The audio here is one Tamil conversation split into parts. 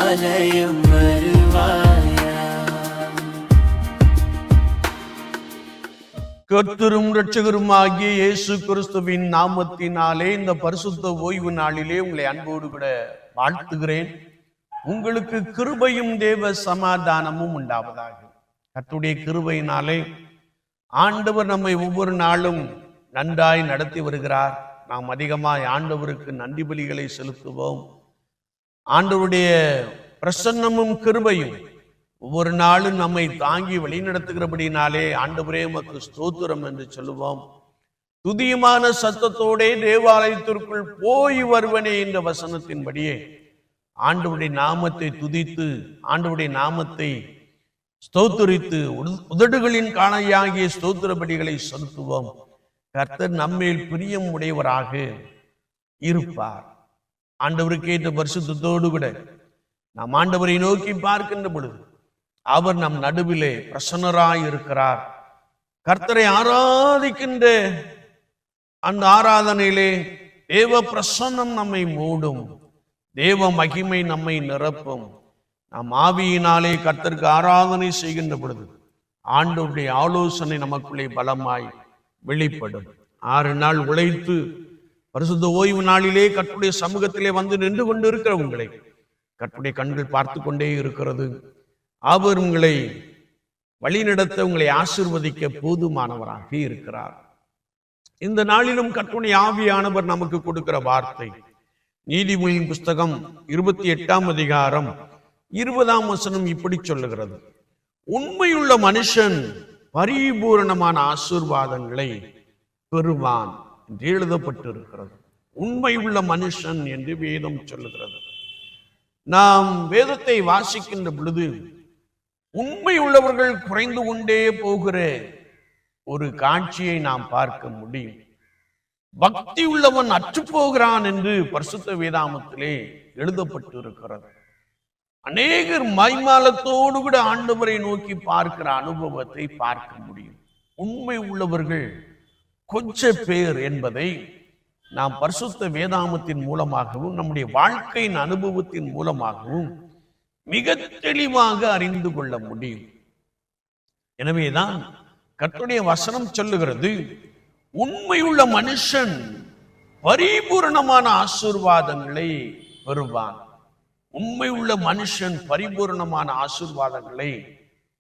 ஆலயம் வருவாயா? கர்த்தரும் இரட்சகருமாகிய இயேசு கிறிஸ்துவின் நாமத்தினாலே இந்த பரிசுத்த ஓய்வு நாளிலே உங்களை அன்போடு கூட வாழ்த்துகிறேன். உங்களுக்கு கிருபையும் தேவ சமாதானமும் உண்டாவதாக. கர்த்தருடைய கிருபையினாலே ஆண்டவர் நம்மை ஒவ்வொரு நாளும் நன்றாய் நடத்தி வருகிறார். நாம் அதிகமாய் ஆண்டவருக்கு நன்றி பலிகளை செலுத்துவோம். ஆண்டவருடைய பிரசன்னமும் கிருபையும் ஒவ்வொரு நாளும் நம்மை தாங்கி வழிநடத்துகிறபடினாலே ஆண்டவரே உமக்கு ஸ்தோத்திரம் என்று சொல்லுவோம். துதியமான சத்தத்தோடே தேவாலயத்திற்குள் போய் வருவனே என்ற வசனத்தின்படியே ஆண்டவருடைய நாமத்தை துதித்து ஆண்டவருடைய நாமத்தை ஸ்தோத்திரித்து உதடுகளின் காணையாகிய ஸ்தோத்திரபடிகளை செலுத்துவோம். கர்த்தர் நம்மேல் பிரியம் உடையவராக இருப்பார். ஆண்டவருக்கு ஏற்ற பரிசுத்தத்தோடு கூட நாம் ஆண்டவரை நோக்கி பார்க்கின்ற பொழுது அவர் நம் நடுவிலே பிரசன்னராய் இருக்கிறார். கர்த்தரை ஆராதிக்கின்ற அந்த ஆராதனையிலே தேவ பிரசன்னம் நம்மை மூடும், தேவ மகிமை நம்மை நிரப்பும். நாம் ஆவியினாலே கர்த்தருக்கு ஆராதனை செய்கின்ற பொழுது ஆண்டவருடைய ஆலோசனை நமக்குள்ளே பலமாய் வெளிப்படும். 6 நாள் உழைத்து பரிசுத்த ஓய்வு நாளிலே கர்த்தருடைய சமூகத்திலே வந்து நின்று கொண்டு இருக்கிற உங்களை கர்த்தருடைய கண்கள் பார்த்து கொண்டே இருக்கிறது. அவர் உங்களை வழிநடத்த உங்களை ஆசீர்வதிக்க போதுமானவராக இருக்கிறார். இந்த நாளிலும் கர்த்தருடைய ஆவியானவர் நமக்கு கொடுக்கிற வார்த்தை நீதிமொழியின் புஸ்தகம் 28ஆம் அதிகாரம் 20ஆம் வசனம் இப்படி சொல்லுகிறது: உண்மையுள்ள மனுஷன் பரிபூரணமான ஆசீர்வாதங்களை பெறுவான் என்று எழுதப்பட்டிருக்கிறது. உண்மையுள்ள மனுஷன் என்று வேதம் சொல்லுகிறது. நாம் வேதத்தை வாசிக்கின்ற பொழுது உண்மை உள்ளவர்கள் குறைந்து கொண்டே போகிற ஒரு காட்சியை நாம் பார்க்க முடியும். பக்தி உள்ளவன் அற்று போகிறான் என்று பரிசுத்த வேதாமத்திலே எழுதப்பட்டு இருக்கிறது. அநேகர் மைமாலத்தோடு கூட ஆண்டவரை நோக்கி பார்க்கிற அனுபவத்தை பார்க்க முடியும். உண்மை உள்ளவர்கள் கொஞ்ச பேர் என்பதை நாம் பரிசுத்த வேதாமத்தின் மூலமாகவும் நம்முடைய வாழ்க்கையின் அனுபவத்தின் மூலமாகவும் மிக தெளிவாக அறிந்து கொள்ள முடியும். எனவேதான் கர்த்தருடைய வசனம் சொல்லுகிறது, உண்மையுள்ள மனுஷன் பரிபூரணமான ஆசீர்வாதங்களை பெறுவான். உண்மையுள்ள மனுஷன் பரிபூரணமான ஆசீர்வாதங்களை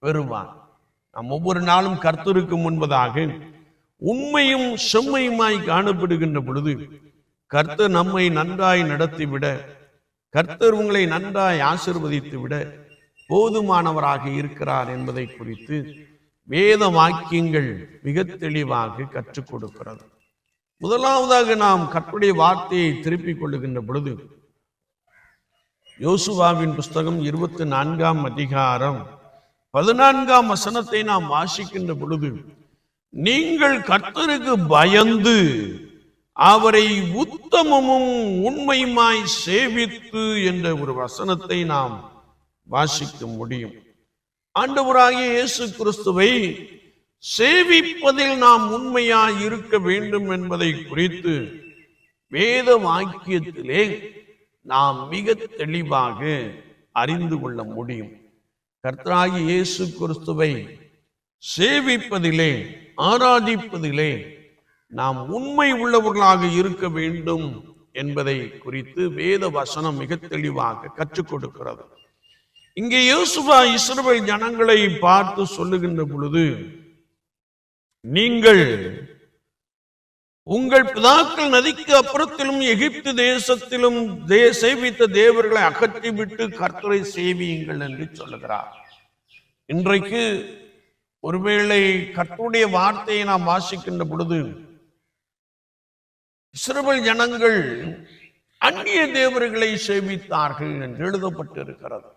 பெறுவான். நாம் ஒவ்வொரு நாளும் கர்த்தருக்கு முன்பதாக உண்மையும் செம்மையுமாய் காணப்படுகின்ற பொழுது கர்த்தர் நம்மை நன்றாய் நடத்திவிட, கர்த்தர் உங்களை நன்றாய் ஆசீர்வதித்து விட போதுமானவராக இருக்கிறார் என்பதை குறித்து வேத வாக்கியங்கள் மிக தெளிவாக கற்றுக் கொடுக்கிறது. முதலாவதாக நாம் கர்த்தருடைய வார்த்தையை திருப்பிக் கொள்ளுகின்ற பொழுது யோசுவாவின் புஸ்தகம் 24ஆம் அதிகாரம் 14ஆம் வசனத்தை நாம் வாசிக்கின்ற பொழுது, நீங்கள் கர்த்தருக்கு பயந்து அவரை உத்தமமும் உண்மையுமாய் சேவித்து என்ற ஒரு வசனத்தை நாம் வாசிக்க முடியும். ஆண்டவராகிய இயேசு கிறிஸ்துவை சேவிப்பதில் நாம் உண்மையாய் இருக்க வேண்டும் என்பதை குறித்து வேத வாக்கியத்திலே நாம் மிக தெளிவாக அறிந்து கொள்ள முடியும். கர்த்தராகிய இயேசு கிறிஸ்துவை சேவிப்பதிலே ஆராதிப்பதிலே நாம் உண்மை உள்ளவர்களாக இருக்க வேண்டும் என்பதை குறித்து வேத வசனம் மிக தெளிவாக கற்றுக் கொடுக்கிறது. இங்கே யோசுவா இஸ்ரவேல் ஜனங்களை பார்த்து சொல்லுகின்ற பொழுது, நீங்கள் உங்கள் பிதாக்கள் நதிக்கு அப்புறத்திலும் எகிப்து தேசத்திலும் சேவித்த தேவர்களை அகற்றிவிட்டு கர்த்தரை சேவியுங்கள் என்று சொல்லுகிறார். இன்றைக்கு ஒருவேளை கர்த்தருடைய வார்த்தையை நாம் வாசிக்கின்ற பொழுது இஸ்ரவேல் ஜனங்கள் அந்நிய தேவர்களை சேவித்தார்கள் என்று எழுதப்பட்டிருக்கிறது.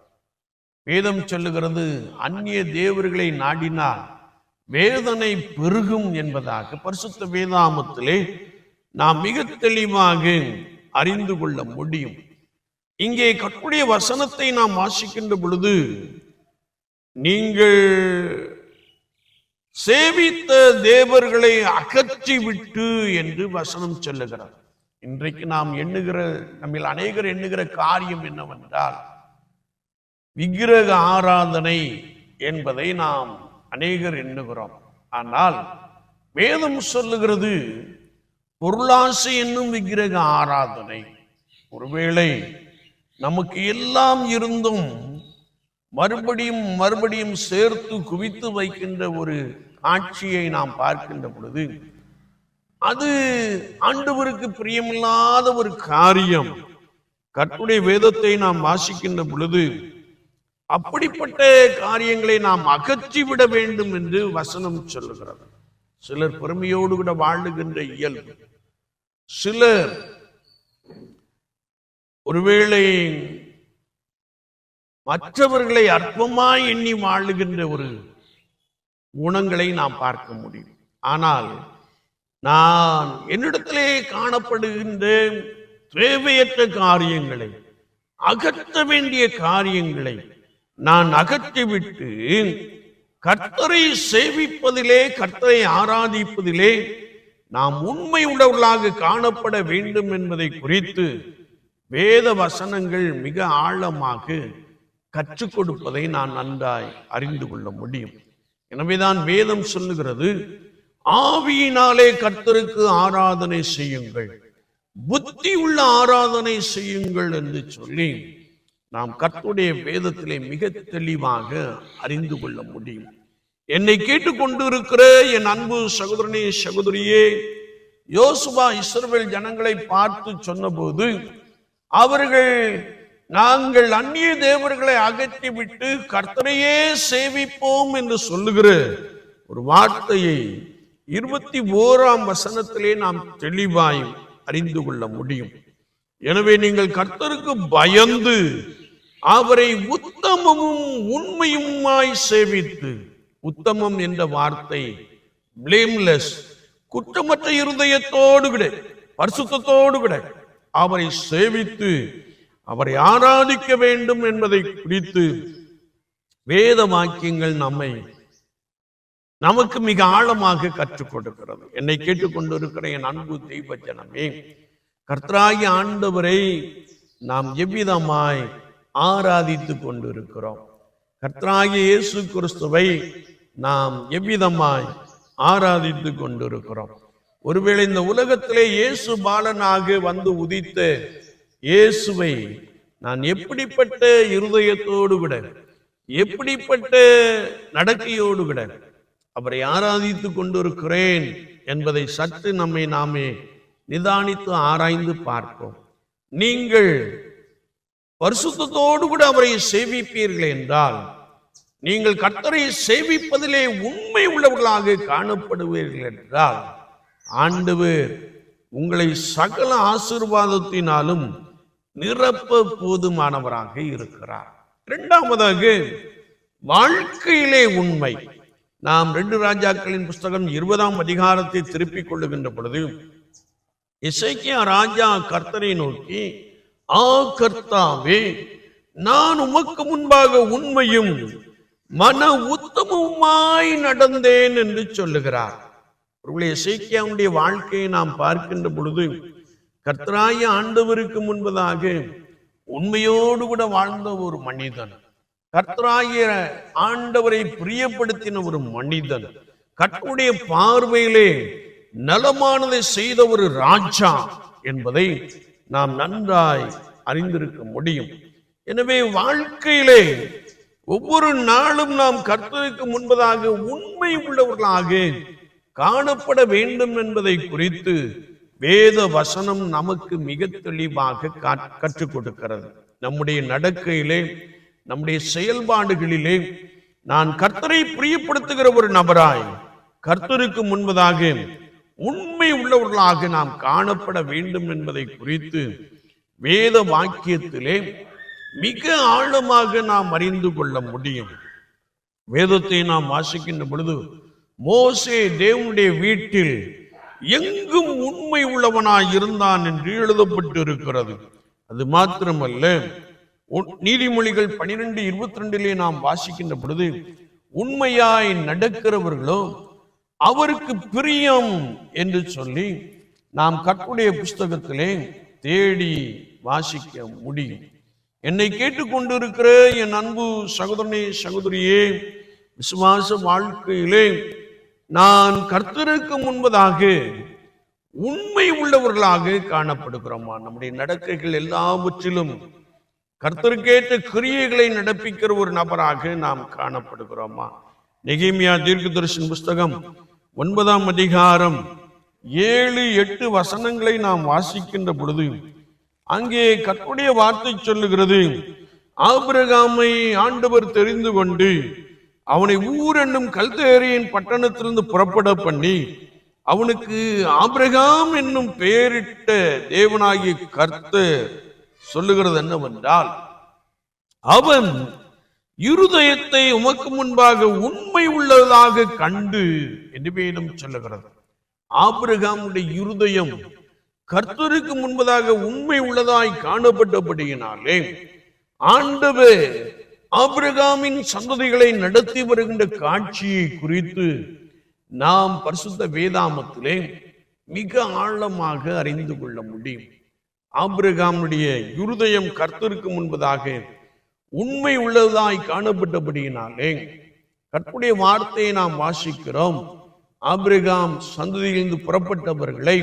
வேதம் சொல்லுகிறது, அந்நிய தேவர்களை நாடினால் வேதனை பெருகும் என்பதாக பரிசுத்த வேதாமத்திலே நாம் மிக தெளிவாக அறிந்து கொள்ள முடியும். இங்கே கர்த்தருடைய வசனத்தை நாம் வாசிக்கின்ற பொழுது, நீங்கள் சேவித்த தேவர்களை அகற்றிவிட்டு என்று வசனம் சொல்லுகிறார். இன்றைக்கு நாம் நம்மில் அநேகர் எண்ணுகிற காரியம் என்னவென்றால், விக்கிரக ஆராதனை என்பதை நாம் அநேகர் எண்ணுகிறோம். ஆனால் வேதம் சொல்லுகிறது பொருளாசை என்னும் விக்கிரக ஆராதனை. ஒருவேளை நமக்கு எல்லாம் இருந்தும் மறுபடியும் மறுபடியும் சேர்த்து குவித்து வைக்கின்ற ஒரு காட்சியை நாம் பார்க்கின்ற பொழுது அது ஆண்டவருக்கு பிரியமில்லாத ஒரு காரியம். கர்த்தருடைய வேதத்தை நாம் வாசிக்கின்ற பொழுது அப்படிப்பட்ட காரியங்களை நாம் அகற்றிவிட வேண்டும் என்று வசனம் சொல்லுகிறது. சிலர் பெருமையோடு கூட வாழுகின்ற இயல்பு, சிலர் ஒருவேளை மற்றவர்களை அற்பமாய் எண்ணி வாழுகின்ற ஒரு குணங்களை நாம் பார்க்க முடியும். ஆனால் நான் என்னிடத்திலே காணப்படுகின்ற தேவையற்ற காரியங்களை, அகற்ற வேண்டிய காரியங்களை நான் அகற்றிவிட்டு கர்த்தரை சேவிப்பதிலே, கர்த்தரை ஆராதிப்பதிலே நாம் உண்மை உள்ளவர்களாக காணப்பட வேண்டும் என்பதை குறித்து வேத வசனங்கள் மிக ஆழமாக கற்றுக் கொடுப்பதை நான் நன்றாய் அறிந்து கொள்ள முடியும். எனவேதான் வேதம் சொல்லுகிறது, ஆவியினாலே கர்த்தருக்கு ஆராதனை செய்யுங்கள், புத்தி உள்ள ஆராதனை செய்யுங்கள் என்று சொல்லி நாம் கர்த்தருடைய வேதத்திலே மிக தெளிவாக அறிந்து கொள்ள முடியும். என்னை கேட்டுக்கொண்டு இருக்கிற என் அன்பு சகோதரனே, சகோதரியே, யோசுவா இஸ்ரவேல் ஜனங்களை பார்த்து சொன்னபோது அவர்கள் நாங்கள் அந்நிய தேவர்களை அகற்றிவிட்டு கர்த்தரையே சேவிப்போம் என்று சொல்லுகிற ஒரு வார்த்தையை 21ஆம் வசனத்திலே நாம் தெளிவாய் அறிந்து கொள்ள முடியும். எனவே நீங்கள் கர்த்தருக்கு பயந்து அவரை உத்தமமும் உண்மையுமாய் சேவித்து, உத்தமம் என்ற வார்த்தை பிளேம்லெஸ், குற்றமற்ற இருதயத்தோடு விட, பரிசுத்தத்தோடு விட அவரை சேவித்து அவரை ஆராதிக்க வேண்டும் என்பதை குறித்து வேத வாக்கியங்கள் நமக்கு மிக ஆழமாக கற்றுக் கொடுக்கிறது. என்னை கேட்டுக்கொண்டிருக்கிற என் அன்பு தெய்வ ஜனமே, கர்த்தராகிய ஆண்டவரை நாம் எவ்விதமாய் ஆராதித்து கொண்டிருக்கிறோம்? கர்த்தராகிய இயேசு கிறிஸ்துவை நாம் எவ்விதமாய் ஆராதித்து கொண்டிருக்கிறோம்? ஒருவேளை இந்த உலகத்திலே இயேசு பாலனாக வந்து உதித்த இயேசுவை நான் எப்படிப்பட்ட இருதயத்தோடு விட, எப்படிப்பட்ட நடக்கையோடு விட அவரை ஆராதித்து கொண்டிருக்கிறேன் என்பதை சற்று நாமே நிதானித்து ஆராய்ந்து பார்ப்போம். நீங்கள் பரிசுத்தத்தோடு கூட அவரை சேவிப்பீர்கள் என்றால் நீங்கள் கர்த்தரை சேவிப்பதிலே உண்மை உள்ளவர்களாக காணப்படுவீர்கள் என்றால் ஆண்டவர் உங்களை சகல ஆசீர்வாதத்தினாலும் நிரப்ப போதுமானவராக இருக்கிறார். இரண்டாவதாக வாழ்க்கையிலே உண்மை. நாம் 2 ராஜாக்களின் புஸ்தகம் 20ஆம் அதிகாரத்தை திருப்பிக் கொள்ளுகின்ற பொழுது எசேக்கியா ராஜா கர்த்தரை நோக்கி, கர்த்தாவே, நான் உமக்கு முன்பாக உண்மையும் மன உத்தமமாய் நடந்தேன் என்று சொல்லுகிறார். எசேக்கியாவுடைய வாழ்க்கையை நாம் பார்க்கின்ற பொழுது கர்த்தராகிய ஆண்டவருக்கு முன்பதாக உண்மையோடு கூட வாழ்ந்த ஒரு மனிதன், கர்த்தராகிய ஆண்டவரை பிரியப்படுத்தின ஒரு மனிதன், கர்த்தருடைய பார்வையிலே நலமானதை செய்த ஒரு ராஜா என்பதை நாம் நன்றாய் அறிந்திருக்க முடியும். எனவே வாழ்க்கையிலே ஒவ்வொரு நாளும் நாம் கர்த்தருக்கு முன்பதாக உண்மை உள்ளவர்களாக காணப்பட வேண்டும் என்பதை குறித்து வேத வசனம் நமக்கு மிக தெளிவாக கற்றுக் கொடுக்கிறது. நம்முடைய நடக்கையிலே, நம்முடைய செயல்பாடுகளிலே நான் கர்த்தரை பிரியப்படுத்துகிற ஒரு நபராய் கர்த்தருக்கு முன்பதாக உண்மை உள்ளவர்களாக நாம் காணப்பட வேண்டும் என்பதை குறித்து வேத வாக்கியத்திலே மிக ஆழமாக நாம் அறிந்து கொள்ள முடியும். வேதத்தை நாம் வாசிக்கின்ற பொழுது மோசே தேவனுடைய வீட்டில் எங்கும் உண்மை உள்ளவனாய் இருந்தான் என்று எழுதப்பட்டு இருக்கிறது. அது மாத்திரமல்ல, நீதிமொழிகள் 12:22 நாம் வாசிக்கின்ற பொழுது உண்மையாய் நடக்கிறவர்களோ அவருக்கு பிரியம் என்று சொல்லி நாம் கர்த்தருடைய புஸ்தகத்திலே தேடி வாசிக்க முடியும். என்னை கேட்டுக்கொண்டிருக்கிற என் அன்பு சகோதரனே சகோதரியே, விசுவாச வாழ்க்கையிலே நான் கர்த்தருக்கு முன்பதாக உண்மை உள்ளவர்களாக காணப்படுகிறோமா? நம்முடைய நடக்கைகள் எல்லாவற்றிலும் கர்த்தருக்கேற்ற கிரியைகளை நடப்பிக்கிற ஒரு நபராக நாம் காணப்படுகிறோமா? நெகேமியா தீர்க்கதரிசன புஸ்தகம் 9ஆம் அதிகாரம் 7-8 வசனங்களை நாம் வாசிக்கின்ற பொழுது அங்கே கர்த்தருடைய வார்த்தை சொல்லுகிறது, ஆபிரகாமை ஆண்டவர் தெரிந்து கொண்டு அவனை ஊர் என்னும் கல்தேரியின் பட்டணத்திலிருந்து புறப்பட பண்ணி அவனுக்கு ஆபிரகாம் என்னும் பெயரிட்ட தேவனாகிய கர்த்தர் சொல்லுகிறது என்னவென்றால், அவன் இருதயத்தை உமக்கு முன்பாக உண்மை உள்ளதாக கண்டு என்று வேதம் சொல்லுகிறது. ஆபிரகாமுடைய இருதயம் கர்த்தருக்கு முன்பதாக உண்மை உள்ளதாய் காணப்பட்டபடியினாலே ஆண்டவர் ஆபிரகாமின் சந்ததிகளை நடத்தி வருகின்ற காட்சியை குறித்து நாம் பரிசுத்த வேதாமத்திலே மிக ஆழமாக அறிந்து கொள்ள முடியும். ஆபிரகாமுடைய இருதயம் கர்த்தருக்கு முன்பதாக உண்மை உள்ளதாய் காணப்பட்டபடியினாலே கர்த்தருடைய வார்த்தையை நாம் வாசிக்கிறோம். ஆபிரகாம் சந்ததியிலிருந்து புறப்பட்டவர்களை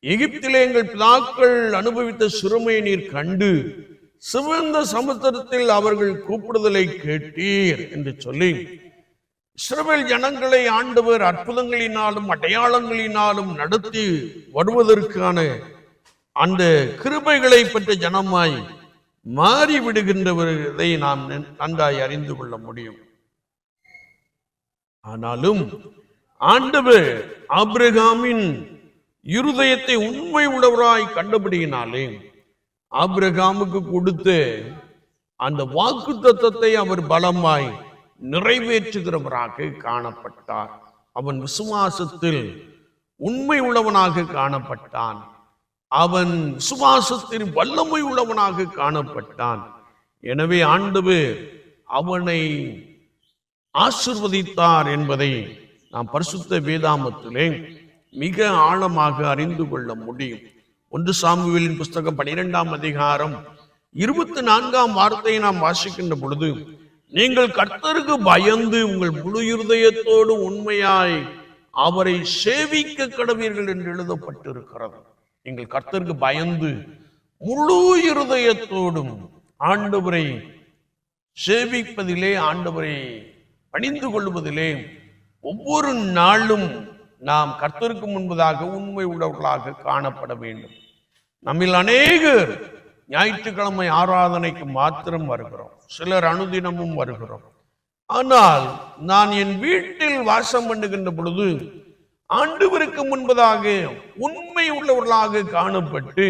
எகிப்திலே எங்கள் பிதாக்கள் அனுபவித்த சிறுமையை நீர் கண்டு சிவந்த சமுத்திரத்தில் அவர்கள் கூப்பிடுதலை கேட்டீர் என்று சொல்லி இஸ்ரவேல் ஜனங்களை ஆண்டவர் அற்புதங்களினாலும் அடையாளங்களினாலும் நடத்தி வருவதற்கான அந்த கிருபைகளை பெற்ற ஜனமாய் மாறிவிடுகின்றவர்களை நாம் நன்றாய் அறிந்து கொள்ள முடியும். ஆனாலும் ஆண்டவர் ஆபிரகாமின் இருதயத்தை உண்மை உள்ளவராய் கண்டபடியினாலே ஆபிரகாமுக்கு கொடுத்த அந்த வாக்கு தத்தத்தை அவர் பலமாய் நிறைவேற்றுகிறவராக காணப்பட்டார். அவன் விசுவாசத்தில் உண்மை உள்ளவனாக காணப்பட்டான். அவன் விசுவாசத்தில் வல்லமை உள்ளவனாக காணப்பட்டான். எனவே ஆண்டவர் அவனை ஆசீர்வதித்தார் என்பதை நாம் பரிசுத்த வேதாமத்திலே மிக ஆழமாக அறிந்து கொள்ள முடியும். 1 சாமுவேலின் புஸ்தகம் 12ஆம் அதிகாரம் 24ஆம் வார்த்தையை நாம் வாசிக்கின்ற பொழுது, நீங்கள் கர்த்தருக்கு பயந்து உங்கள் முழு இருதயத்தோடு உண்மையாய் அவரை சேவிக்க கடவீர்கள் என்று எழுதப்பட்டிருக்கிறது. நீங்கள் கர்த்தருக்கு பயந்து முழு இருதயத்தோடும் ஆண்டவரை சேவிப்பதிலே, ஆண்டவரை பணிந்து கொள்வதிலே ஒவ்வொரு நாளும் நாம் கர்த்தருக்கு முன்பதாக உண்மை உள்ளவர்களாக காணப்பட வேண்டும். நம்மில் அநேகர் ஞாயிற்றுக்கிழமை ஆராதனைக்கு மாத்திரம் வருகிறோம், சிலர் அனுதினமும் வருகிறோம். ஆனால் நான் என் வீட்டில் வாசம் பண்ணுகின்ற பொழுது ஆண்டவருக்கு முன்பதாக உண்மை உள்ளவர்களாக காணப்பட்டு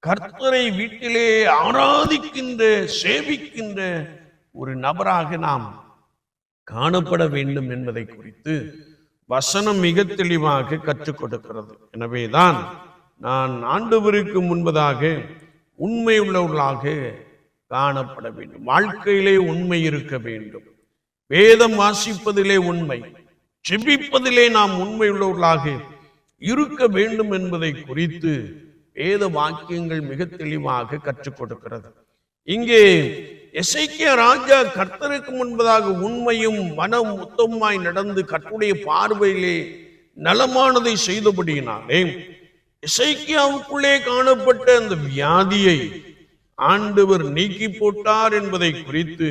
கர்த்தரை வீட்டிலே ஆராதிக்கின்ற சேவிக்கின்ற ஒரு நபராக நாம் காணப்பட வேண்டும் என்பதை குறித்து வசனம் மிக தெளிவாக கற்றுக் கொடுக்கிறது. எனவேதான் நான் ஆண்டவருக்கு முன்பதாக உண்மை உள்ளவர்களாக காணப்பட வேண்டும். வாழ்க்கையிலே உண்மை இருக்க வேண்டும். வேதம் வாசிப்பதிலே உண்மை, ஜெபிப்பதிலே நாம் உண்மை உள்ளவர்களாக இருக்க வேண்டும் என்பதை குறித்து வேத வாக்கியங்கள் மிக தெளிவாக கற்றுக் கொடுக்கிறது. இங்கே எசேக்கியா ராஜா கர்த்தருக்கு முன்பதாக உண்மையும் மனம் உத்தமமாய் நடந்து கர்த்தருடைய பார்வையிலே நலமானதை செய்தபடியினாலே எசேக்கியாவுக்குள்ளே காணப்பட்ட அந்த வியாதியை ஆண்டவர் நீக்கி போட்டார் என்பதை குறித்து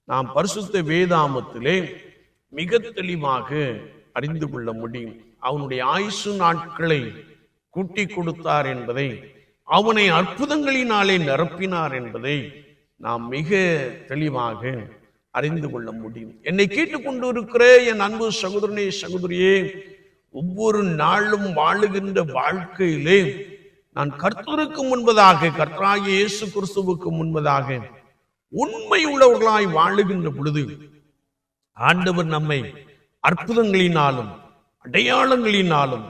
நாம் பரிசுத்த வேதாமத்திலே மிக தெளிவாக அறிந்து கொள்ள முடியும். அவனுடைய ஆயுசு நாட்களை கூட்டி கொடுத்தார் என்பதை, அவனை அற்புதங்களினாலே நிரப்பினார் என்பதை நாம் மிக தெளிவாக அறிந்து கொள்ள முடியும். என்னை கேட்டுக்கொண்டு இருக்கிற என் அன்பு சகோதரனே சகோதரியே, ஒவ்வொரு நாளும் வாழுகின்ற வாழ்க்கையிலே நான் கர்த்தருக்கு முன்பதாக, கர்த்தராகிய இயேசு கிறிஸ்துவுக்கு முன்பதாக உண்மை உள்ளவர்களாய் வாழுகின்ற பொழுது ஆண்டவர் நம்மை அற்புதங்களினாலும் அடையாளங்களினாலும்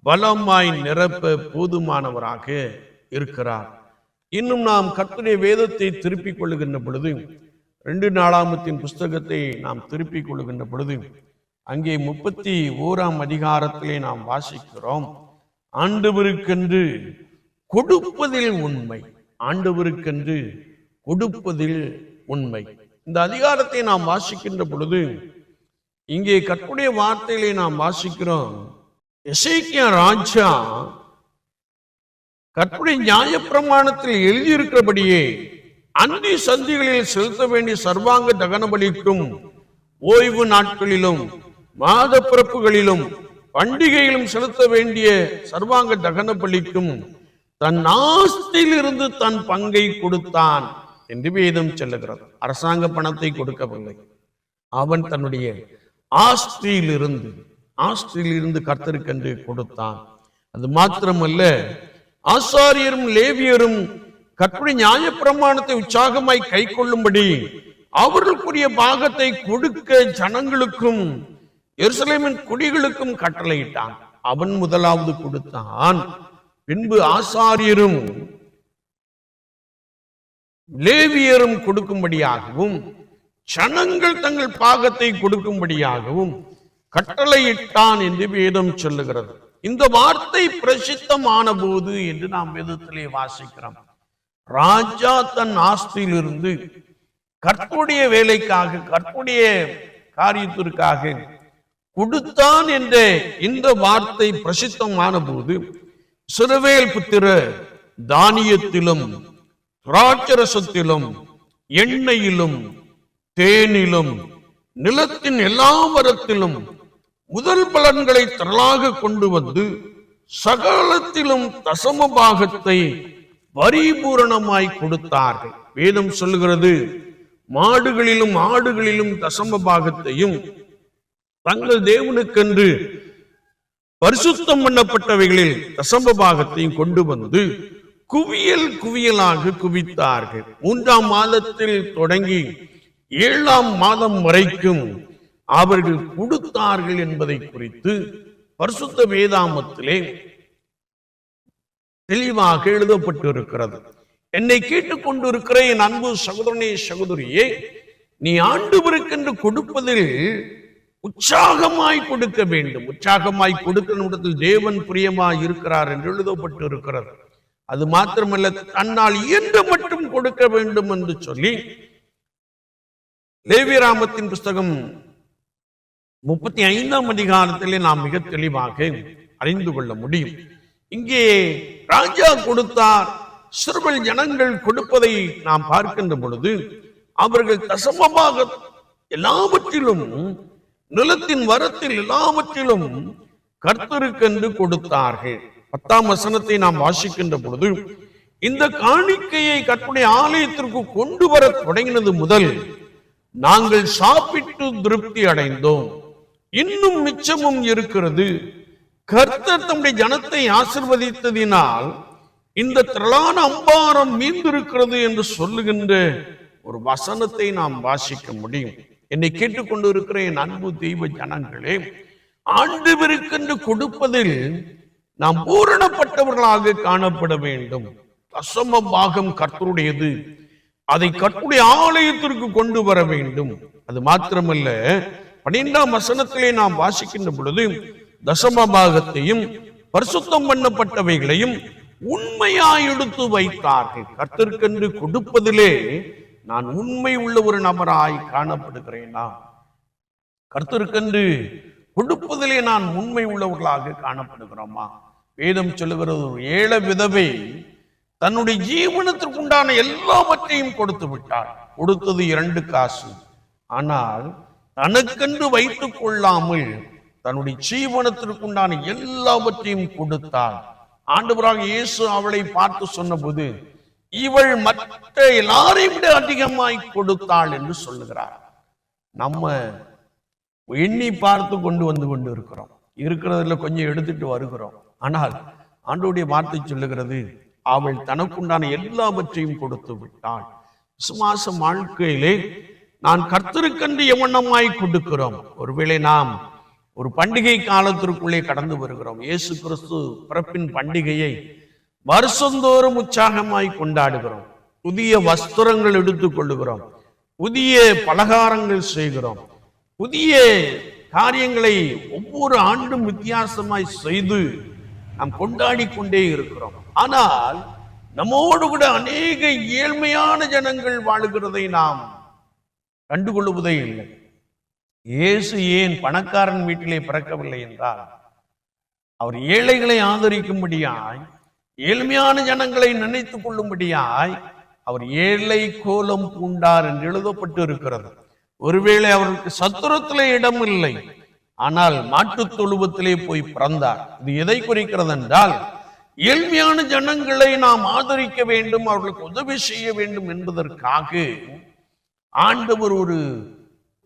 பலமாய் நிரப்ப போதுமானவராக இருக்கிறார். இன்னும் நாம் கர்த்தருடைய வேதத்தை திருப்பிக் கொள்ளுகின்ற பொழுது, 2 நாளாகமத்தின் புஸ்தகத்தை நாம் திருப்பிக் கொள்ளுகின்ற பொழுது அங்கே 31ஆம் அதிகாரத்திலே நாம் வாசிக்கிறோம், ஆண்டவருக்கென்று கொடுப்பதில் உண்மை, ஆண்டவருக்கென்று கொடுப்பதில் உண்மை. இந்த அதிகாரத்தை நாம் வாசிக்கின்ற பொழுது இங்கே கர்த்தருடைய வார்த்தையிலே நாம் வாசிக்கிறோம், எசேக்கியா ராஜா கர்த்தருடைய நியாயப்பிரமாணத்தில் எழுதியிருக்கிறபடியே அந்தி சந்திகளில் செலுத்த வேண்டிய சர்வாங்க தகன பலிக்கும் ஓய்வு நாட்களிலும் மாத பிறப்புகளிலும் பண்டிகையிலும் செலுத்த வேண்டிய சர்வாங்க தகன பலிக்கும் தன் ஆஸ்தியிலிருந்து தன் பங்கை கொடுத்தான் என்று வேதம் சொல்லுகிறது. அரசாங்க பணத்தை கொடுக்கவில்லை, அவன் தன்னுடைய ஆஸ்தியிலிருந்து கர்த்தருக்கென்று கொடுத்தான். அது மாத்திரமல்ல, ஆசாரியரும் லேவியரும் கர்த்தருடைய நியாயப்பிரமாணத்தை உற்சாகமாய் கை கொள்ளும்படி அவர்களுக்குரிய பாகத்தை கொடுக்க ஜனங்களுக்கும் எருசலேமின் குடிகளுக்கும் கட்டளையிட்டான். அவன் முதலாவது கொடுத்தான். பின்பு ஆசாரியரும் லேவியரும் கொடுக்கும்படியாகவும் ஜனங்கள் தங்கள் பாகத்தை கொடுக்கும்படியாகவும் கட்டளையிட்டான் என்று வேதம் சொல்லுகிறது. இந்த வார்த்தை பிரசித்தமான போது என்று நாம் வேதத்திலே வாசிக்கிறோம். ராஜா தன் ஆஸ்தியிலிருந்து கர்த்தருடைய வேலைக்காக, கர்த்தருடைய காரியத்திற்காக கொடுத்தான் என்ற இந்த வார்த்தை பிரசித்தமான போது இஸ்ரவேல் புத்திரர் தானியத்திலும் திராட்சரசத்திலும் எண்ணெயிலும் தேனிலும் நிலத்தின் எல்லா மரத்திலும் முதல் பலன்களை திரளாக கொண்டு வந்து சகலத்திலும் தசம பாகத்தை பரிபூரணமாய் கொடுத்தார்கள். வேதம் சொல்லுகிறது, மாடுகளிலும் ஆடுகளிலும் தசம பாகத்தையும் தங்கள் தேவனுக்கென்று பரிசுத்தம் பண்ணப்பட்டவைகளில் தசம பாகத்தையும் கொண்டு வந்து குவியல் குவியலாக குவித்தார்கள். 3ஆம் மாதத்தில் தொடங்கி 7ஆம் மாதம் வரைக்கும் அவர்கள் கொடுத்தார்கள் என்பதை குறித்து பரிசுத்த வேதாமத்திலே தெளிவாக எழுதப்பட்டிருக்கிறது. என்னை கேட்டுக்கொண்டிருக்கிற என் அன்பு சகோதரனே, சகோதரியே, நீ ஆண்டவருக்கென்று கொடுப்பதில் உற்சாகமாய் கொடுக்க வேண்டும். உற்சாகமாய் கொடுக்கிற இடத்தில் தேவன் பிரியமாய் இருக்கிறார் என்று எழுதப்பட்டிருக்கிறது. அது மாத்திரமல்ல, தன்னால் இயன்ற மட்டும் கொடுக்க வேண்டும் என்று சொல்லி லேவியராமத்தின் புஸ்தகம் 35ஆம் அதிகாரத்திலே நாம் மிக தெளிவாக அறிந்து கொள்ள முடியும். இங்கே ராஜா கொடுத்தார், இஸ்ரவேல் ஜனங்கள் கொடுப்பதை நாம் பார்க்கின்ற பொழுது அவர்கள் தசமமாக எல்லாவற்றிலும், நிலத்தின் வரத்தில் எல்லாவற்றிலும் கர்த்தருக்கென்று கொடுத்தார்கள். 10ஆம் வசனத்தை நாம் வாசிக்கின்ற பொழுது, இந்த காணிக்கையை கர்த்தருடைய ஆலயத்திற்கு கொண்டு வர தொடங்கினது முதல் நாங்கள் சாப்பிட்டு திருப்தி அடைந்தோம், இன்னும் மிச்சமும் இருக்கிறது. கர்த்தர் தம்முடைய ஜனத்தை ஆசீர்வதித்ததினால் இந்த திரளான அம்பாரம் மீந்திருக்கிறது என்று சொல்லுகின்ற ஒரு வசனத்தை நாம் வாசிக்க முடியும். என்னை கேட்டுக்கொண்டு இருக்கிற என் அன்பு தெய்வ ஜனங்களே, ஆண்டவருக்கென்று கொடுப்பதில் நாம் பூரணப்பட்டவர்களாக காணப்பட வேண்டும். தசம பாகம் கர்த்தருடையது, அதை கர்த்தருடைய ஆலயத்திற்கு கொண்டு வர வேண்டும். அது மாத்திரமல்ல, 12ஆம் வசனத்திலே நாம் வாசிக்கின்ற பொழுது தசம பாகத்தையும் பரிசுத்தம் பண்ணப்பட்டவைகளையும் உண்மையாய் எடுத்து வைத்தார்கள். கர்த்தருக்கென்று கொடுப்பதிலே நான் உண்மை உள்ள ஒரு நபராய் காணப்படுகிறேனா? கர்த்தருக்கென்று கொடுப்பதிலே நான் உண்மை உள்ளவர்களாக காணப்படுகிறோமா? வேதம் சொல்லுகிறது, ஒரு ஏழை விதவை தன்னுடைய ஜீவனத்திற்குண்டான எல்லாவற்றையும் கொடுத்து விட்டாள். கொடுத்தது 2 காசு. ஆனால் தனக்கென்று வைத்துக் கொள்ளாமல் தன்னுடைய ஜீவனத்திற்குண்டான எல்லாவற்றையும் கொடுத்தாள். ஆண்டவராக இயேசு அவளை பார்த்து சொன்னபோது, இவள் மற்ற எல்லாரையும் விட அதிகமாய் கொடுத்தாள் என்று சொல்லுகிறார். நம்ம எண்ணி பார்த்து கொண்டு வந்து கொண்டு இருக்கிறோம், இருக்கிறதுல கொஞ்சம் எடுத்துட்டு வருகிறோம். ஆனால் ஆண்டவருடைய வார்த்தை சொல்லுகிறது, அவள் தனக்குண்டான எல்லாவற்றையும் கொடுத்து விட்டாள். விசுவாச வாழ்க்கையிலே நான் கர்த்தருக்கென்று எவண்ணமாய் கொடுக்கிறோம். ஒருவேளை நாம் ஒரு பண்டிகை காலத்திற்குள்ளே கடந்து வருகிறோம். இயேசு கிறிஸ்து பிறப்பின் பண்டிகையை வருஷந்தோறும் உற்சாகமாய் கொண்டாடுகிறோம். புதிய வஸ்திரங்கள் எடுத்துக் கொள்ளுகிறோம், புதிய பலகாரங்கள் செய்கிறோம், புதிய காரியங்களை ஒவ்வொரு ஆண்டும் வித்தியாசமாய் செய்து நாம் கொண்டாடி கொண்டே இருக்கிறோம். ஆனால் நம்மோடு கூட அநேக ஏழ்மையான ஜனங்கள் வாழுகிறதை நாம் கண்டுகொள்வதே இல்லை. இயேசு ஏன் பணக்காரன் வீட்டிலே பிறக்கவில்லை என்றால், அவர் ஏழைகளை ஆதரிக்கும்படியாய், ஏழ்மையான ஜனங்களை நினைத்துக் கொள்ளும்படியாய் அவர் ஏழை கோலம் பூண்டார் என்று எழுதப்பட்டு இருக்கிறது. ஒருவேளை அவருக்கு சத்துரத்திலே இடம் இல்லை, ஆனால் மாட்டுத் தொழுவத்திலே போய் பிறந்தார். இது எதை குறிக்கிறது என்றால், ஏழ்மையான ஜனங்களை நாம் ஆதரிக்க வேண்டும், அவர்களுக்கு உதவி செய்ய வேண்டும் என்பதற்காக ஆண்டவர்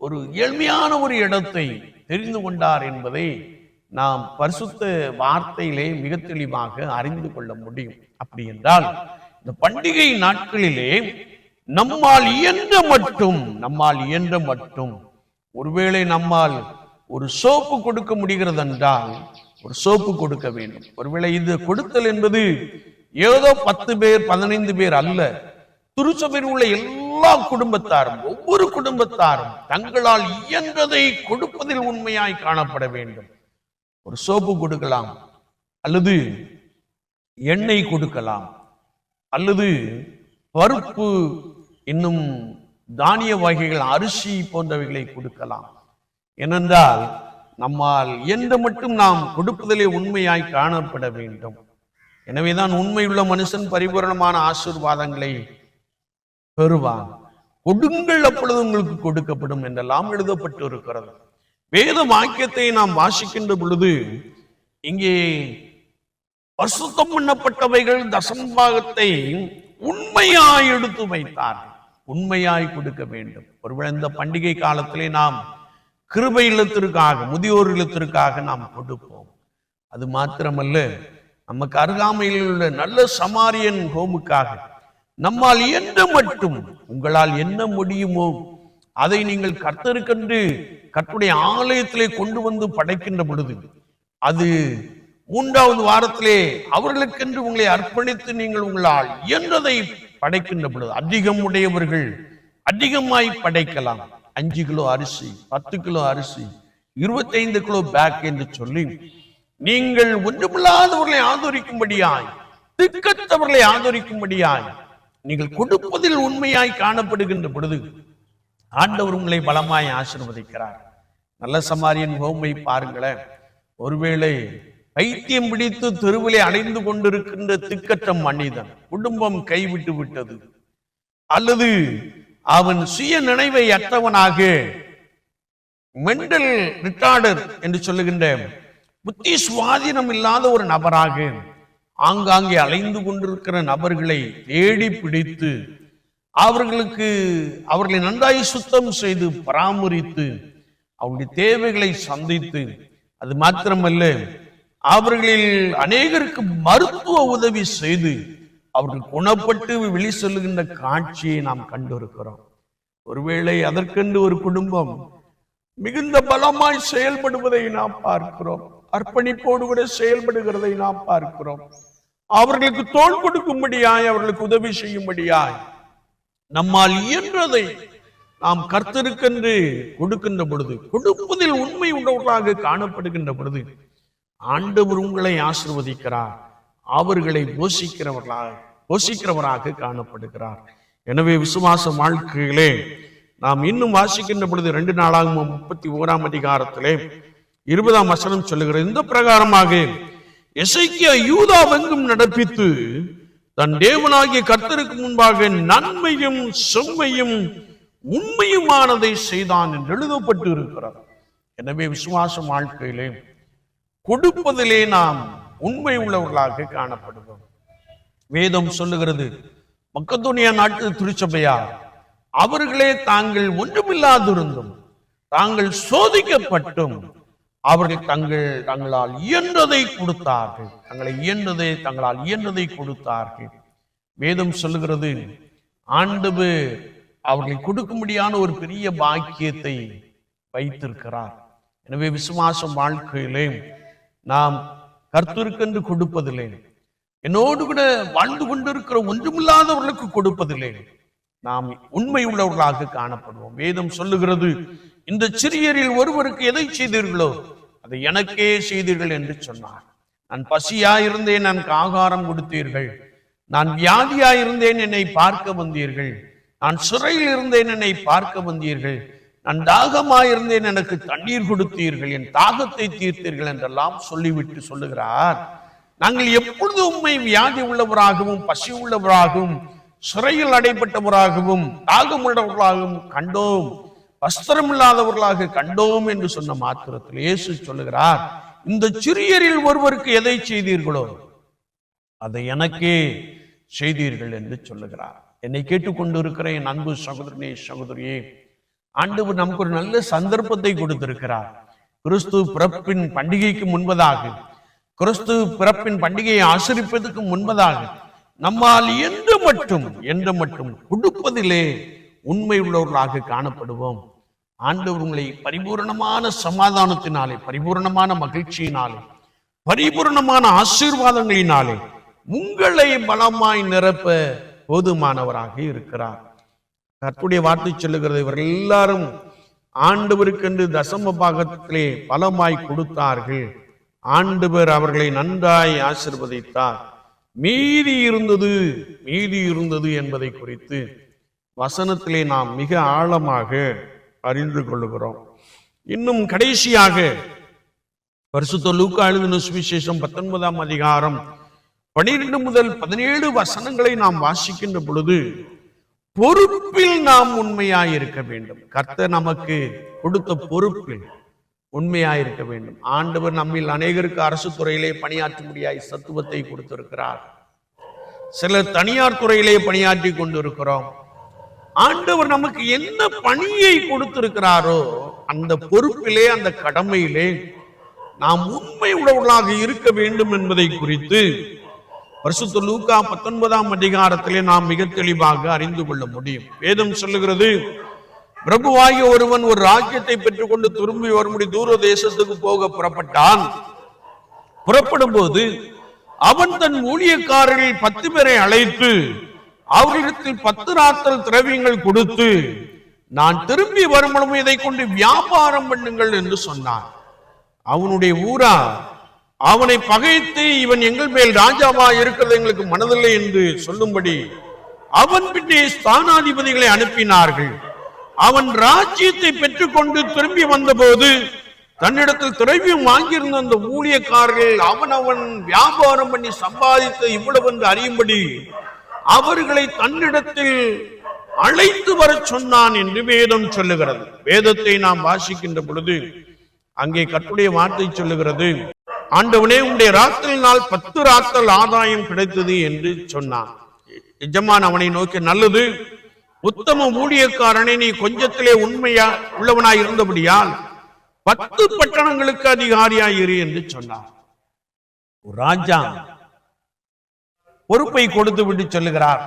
ஒரு ஏழ்மையான ஒரு இடத்தை தெரிந்து கொண்டார் என்பதை நாம் பரிசுத்த வார்த்தையிலே மிக தெளிவாக அறிந்து கொள்ள முடியும். அப்படி என்றால் இந்த பண்டிகை நாட்களிலே நம்மால் இயன்ற மட்டும் ஒருவேளை நம்மால் ஒரு சோப்பு கொடுக்க முடிகிறது என்றால் ஒரு சோப்பு கொடுக்க வேண்டும். ஒருவேளை இது கொடுத்தல் என்பது ஏதோ 10 பேர் 15 பேர் அல்ல, திருச்சபையில் உள்ள எல்லா குடும்பத்தாரும், ஒவ்வொரு குடும்பத்தாரும் தங்களால் இயன்றதை கொடுப்பதில் உண்மையாய் காணப்பட வேண்டும். ஒரு சோப்பு கொடுக்கலாம், அல்லது எண்ணெய் கொடுக்கலாம், அல்லது பருப்பு, இன்னும் தானிய வகைகள், அரிசி போன்றவைகளை கொடுக்கலாம். ஏனென்றால் நம்மால் இயன்ற மட்டும் நாம் கொடுப்பதிலே உண்மையாய் காணப்பட வேண்டும். எனவேதான் உண்மையுள்ள மனுஷன் பரிபூரணமான ஆசீர்வாதங்களை பெறுவான். கொடுங்கள், அப்பொழுது உங்களுக்கு கொடுக்கப்படும் என்றெல்லாம் எழுதப்பட்டு இருக்கிறது. வேத வாக்கியத்தை நாம் வாசிக்கின்ற பொழுது இங்கே பரிசுத்தம் பண்ணப்பட்டவைகள் தசமபாகத்தை உண்மையாய் எடுத்து வைத்தார்கள். உண்மையாய் கொடுக்க வேண்டும். ஒருவேளை இந்த பண்டிகை காலத்திலே நாம் கிருபை இல்லத்திற்காக, முதியோர் இல்லத்திற்காக நாம் கொடுப்போம். அது மாத்திரமல்ல, நமக்கு அருகாமையில் உள்ள நல்ல சமாரியன் ஹோமுக்காக நம்மால் என்ன மட்டும், உங்களால் என்ன முடியுமோ அதை நீங்கள் கர்த்தருக்கென்று கர்த்தருடைய ஆலயத்திலே கொண்டு வந்து படைக்கின்ற பொழுது, அது 3வது வாரத்திலே அவர்களுக்கென்று உங்களை அர்ப்பணித்து நீங்கள் உங்களால் இயன்றதை படைக்கின்ற பொழுது, அதிகம் உடையவர்கள் அதிகமாய் படைக்கலாம். 5 கிலோ அரிசி, 10 கிலோ அரிசி, 25 கிலோ பேக் என்று சொல்லி நீங்கள் ஒன்றுமில்லாதவர்களை ஆதரிக்கும்படியாய், திக்கற்றவர்களை ஆதரிக்கும்படியாய் நீங்கள் கொடுப்பதில் உண்மையாய் காணப்படுகின்ற பொழுது ஆண்டவர் உங்களை பலமாய் ஆசீர்வதிக்கிறார். நல்ல சமாரியன் ஹோமை பாருங்களேன். ஒருவேளை பைத்தியம் பிடித்து தெருவிலே அடைந்து கொண்டிருக்கின்ற திக்கற்ற மனிதன், குடும்பம் கைவிட்டு விட்டது, அல்லது அவன் சுய நினைவை அற்றவனாக, மெண்டல் ரிட்டார்டர் என்று சொல்லுகின்ற புத்தி சுவாதீனம் இல்லாத ஒரு நபராக ஆங்காங்கே அலைந்து கொண்டிருக்கிற நபர்களை தேடி பிடித்து அவர்களை நன்றாய் சுத்தம் செய்து பராமரித்து அவருடைய தேவைகளை சந்தித்து, அது மாத்திரமல்ல அவர்களில் அநேகருக்கு மருத்துவ உதவி செய்து அவர்கள் குணப்பட்டு வெளி சொல்லுகின்ற காட்சியை நாம் கண்டிருக்கிறோம். ஒருவேளை அதற்கென்று ஒரு குடும்பம் மிகுந்த பலமாய் செயல்படுவதை நாம் பார்க்கிறோம். அர்ப்பணிப்போடு கூட செயல்படுகிறதை நாம் பார்க்கிறோம். அவர்களுக்கு தோள் கொடுக்கும்படியாய், அவர்களுக்கு உதவி செய்யும்படியாய் நம்மால் இயன்றதை நாம் கர்த்தருக்கென்று கொடுக்கின்ற பொழுது, கொடுப்பதில் உண்மை உள்ளவர்களாக காணப்படுகின்ற பொழுது ஆண்டவர் உங்களை ஆசீர்வதிக்கிறார். அவர்களை போஷிக்கிறவராக காணப்படுகிறார். எனவே விசுவாச வாழ்க்கையிலே நாம் இன்னும் வாசிக்கின்ற பொழுது 2 நாளாகமம் 31ஆம் அதிகாரத்திலே 20ஆம் வசனம் சொல்லுகிறது, இந்த பிரகாரமாக எசேக்கியா யூதாவெங்கும் நடப்பித்து தன் தேவனாகிய கர்த்தருக்கு முன்பாக நன்மையும் செம்மையும் உண்மையுமானதை செய்தான் என்று எழுதப்பட்டு இருக்கிறார். எனவே விசுவாச வாழ்க்கையிலே கொடுப்பதிலே நாம் உண்மை உள்ளவர்களாக காணப்படுவோம். வேதம் சொல்லுகிறது, மக்கதோனியா நாட்டு திருச்சபையார் அவர்களே தாங்கள் ஒன்றுமில்லாதிருந்தும் தாங்கள் சோதிக்கப்பட்டும் அவர்கள் தங்களால் இயன்றதை கொடுத்தார்கள். தங்களால் இயன்றதை கொடுத்தார்கள். வேதம் சொல்லுகிறது, ஆண்டவர் அவர்களை கொடுக்கும்படியான ஒரு பெரிய பாக்கியத்தை வைத்திருக்கிறார். எனவே விசுவாச வாழ்க்கையிலே நாம் கர்த்தருக்கென்று கொடுப்பதில்லை, என்னோடு கூட வாழ்ந்து கொண்டிருக்கிற ஒன்றுமில்லாதவர்களுக்கு கொடுப்பதில்லை, நாம் உண்மை உள்ளவர்களாக காணப்படுவோம். வேதம் சொல்லுகிறது, இந்த சிறியரில் ஒருவருக்கு எதை செய்தீர்களோ அதை எனக்கே செய்தீர்கள் என்று சொன்னார். நான் பசியாயிருந்தேன், எனக்கு ஆகாரம் கொடுத்தீர்கள். நான் வியாதியாயிருந்தேன், என்னை பார்க்க வந்தீர்கள். நான் சிறையில் இருந்தேன், என்னை பார்க்க வந்தீர்கள். நான் தாகமாயிருந்தேன், எனக்கு தண்ணீர் கொடுத்தீர்கள், என் தாகத்தை தீர்த்தீர்கள் என்றெல்லாம் சொல்லிவிட்டு சொல்லுகிறார், நாங்கள் எப்பொழுது உம்மை வியாதி உள்ளவராகவும் பசி உள்ளவராகவும் சிறையில் அடைப்பட்டவராகவும் தாகம் உள்ளவர்களாகவும் கண்டோம், வஸ்திரம் இல்லாதவர்களாக கண்டோம் என்று சொன்ன மாத்திரத்தில் இயேசு சொல்லுகிறார், இந்த சிறியரில் ஒருவருக்கு எதை செய்தீர்களோ அதை எனக்கே செய்தீர்கள் என்று சொல்லுகிறார். என்னை கேட்டுக்கொண்டிருக்கிற என் அன்பு சகோதரனே சகோதரியே, ஆண்டவர் நமக்கு ஒரு நல்ல சந்தர்ப்பத்தை கொடுத்திருக்கிறார். கிறிஸ்து பிறப்பின் பண்டிகைக்கு முன்பதாக, கிறிஸ்து பிறப்பின் பண்டிகையை ஆசரிப்பதற்கு முன்பதாக நம்மால் என்று மட்டும் கொடுப்பதிலே உண்மை உள்ளவர்களாக காணப்படுவோம். ஆண்டவர் உங்களை பரிபூர்ணமான சமாதானத்தினாலே, பரிபூர்ணமான மகிழ்ச்சியினாலே, பரிபூர்ணமான ஆசீர்வாதங்களினாலே உங்களை பலமாய் நிரப்ப போதுமானவராக இருக்கிறார். கர்த்தருடைய வார்த்தை சொல்லுகிறது, இவர்கள் எல்லாரும் ஆண்டவருக்கென்று தசம பாகத்திலே பலமாய் கொடுத்தார்கள். ஆண்டவர் அவர்களை நன்றாய் ஆசீர்வதித்தார். மீதி இருந்தது என்பதை குறித்து வசனத்திலே நாம் மிக ஆழமாக அறிந்து கொள்ளுகிறோம். இன்னும் கடைசியாக பரிசுத்த லூக்கா எழுதின சுவிசேஷம் 19ஆம் அதிகாரம் 12 முதல் 17 வசனங்களை நாம் வாசிக்கின்ற பொழுது பொறுப்பில் நாம் உண்மையாயிருக்க வேண்டும். கர்த்தர் நமக்கு கொடுத்த பொறுப்பில் உண்மையாயிருக்க வேண்டும். ஆண்டவர் நம்மில் அநேகருக்கு அரசு துறையிலே பணியாற்றும்படியாய் சத்துவத்தை கொடுத்திருக்கிறார். சிலர் தனியார் துறையிலே பணியாற்றி கொண்டிருக்கிறோம். ஆண்டவர் நமக்கு என்ன பணியை கொடுத்திருக்கிறாரோ அந்த பொறுப்பிலே, அந்த கடமையிலே நாம் உண்மை உள்ளவர்களாக இருக்க வேண்டும் என்பதை குறித்து பரிசுத்த லூக்கா 19ஆம் அதிகாரத்திலே நாம் மிக தெளிவாக அறிந்து கொள்ள முடியும். வேதம் சொல்லுகிறது, பிரபுவாகிய ஒருவன் ஒரு ராஜ்யத்தை பெற்றுக்கொண்டு திரும்பி வரும்படி தூர தேசத்துக்கு போக புறப்பட்டான். புறப்படும் போது அவன் தன் ஊழியக்காரர்கள் 10 பேரை அழைத்து அவர்களிடத்தில் 10 ராத்தல் திரவியங்கள் கொடுத்து, நான் திரும்பி வரும்பொழுது இதை கொண்டு வியாபாரம் பண்ணுங்கள் என்று சொன்னான். அவனுடைய ஊரா அவனை பகைத்து, இவன் எங்கள் மேல் ராஜாவா இருக்கிறது எங்களுக்கு மனதில்லை என்று சொல்லும்படி அவன் பின்னே ஸ்தானாதிபதிகளை அனுப்பினார்கள். அவன் ராஜ்யத்தை பெற்றுக்கொண்டு திரும்பி வந்தபோது தன்னிடத்தில் திரவியம் வாங்கியிருந்த அந்த ஊழியக்காரர்கள் அவன் வியாபாரம் பண்ணி சம்பாதித்த இவ்வளவு என்று அறியும்படி அவர்களை தன்னிடத்தில் அழைத்து வர சொன்னான் என்று வேதம் சொல்லுகிறது. வேதத்தை நாம் வாசிக்கின்ற பொழுது அங்கே கர்த்தருடைய வார்த்தை சொல்லுகிறது, ஆண்டவனே உம்முடைய ராத்தலினால் 10 ராத்தல் ஆதாயம் கிடைத்தது என்று சொன்னான். எஜமான் அவனை நோக்கி, நல்லது உத்தம ஊழியக்காரனே, நீ கொஞ்சத்திலே உண்மையா உள்ளவனாய் இருந்தபடியால் 10 பட்டணங்களுக்கு அதிகாரியாயிரு என்று சொன்னார். ராஜா பொறுப்பை கொடுத்து விட்டு சொல்லுகிறார்,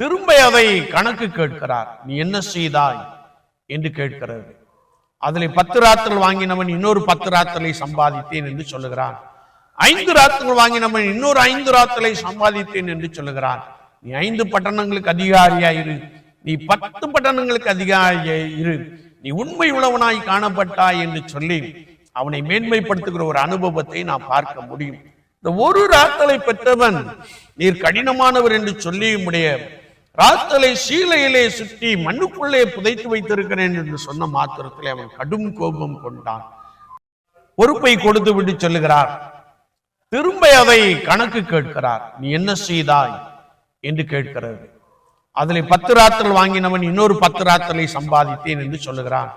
திரும்ப அதை கணக்கு கேட்கிறார். நீ என்ன செய்தாய் என்று கேட்கிறது. அதில் 10 ராத்தல் வாங்கினவன் இன்னொரு 10 ராத்தலை சம்பாதித்தேன் என்று சொல்லுகிறான். 5 ராத்தல் வாங்கினவன் இன்னொரு 5 ராத்தலை சம்பாதித்தேன் என்று சொல்லுகிறான். நீ 5 பட்டணங்களுக்கு அதிகாரியாயிரு, நீ 10 பட்டணங்களுக்கு அதிகாரியாயிரு, நீ உண்மை உள்ளவனாய் காணப்பட்டாய் என்று சொல்லி அவனை மேன்மைப்படுத்துகிற ஒரு அனுபவத்தை நாம் பார்க்க முடியும். இந்த ஒரு ராத்தலை பெற்றவன், நீர் கடினமானவர் என்று சொல்லி உம்முடைய ராத்தலை சீலையிலே சுற்றி மண்ணுக்குள்ளே புதைத்து வைத்திருக்கிறேன் என்று சொன்ன மாத்திரத்திலே அவன் கடும் கோபம் கொண்டான். பொறுப்பை கொடுத்து விட்டு சொல்லுகிறார், திரும்ப அதை கணக்கு கேட்கிறார். நீ என்ன செய்தாய் என்று கேட்கிறது. அதில் 10 ராத்தல் வாங்கினவன் இன்னொரு 10 ராத்தலை சம்பாதித்தேன் என்று சொல்லுகிறான்.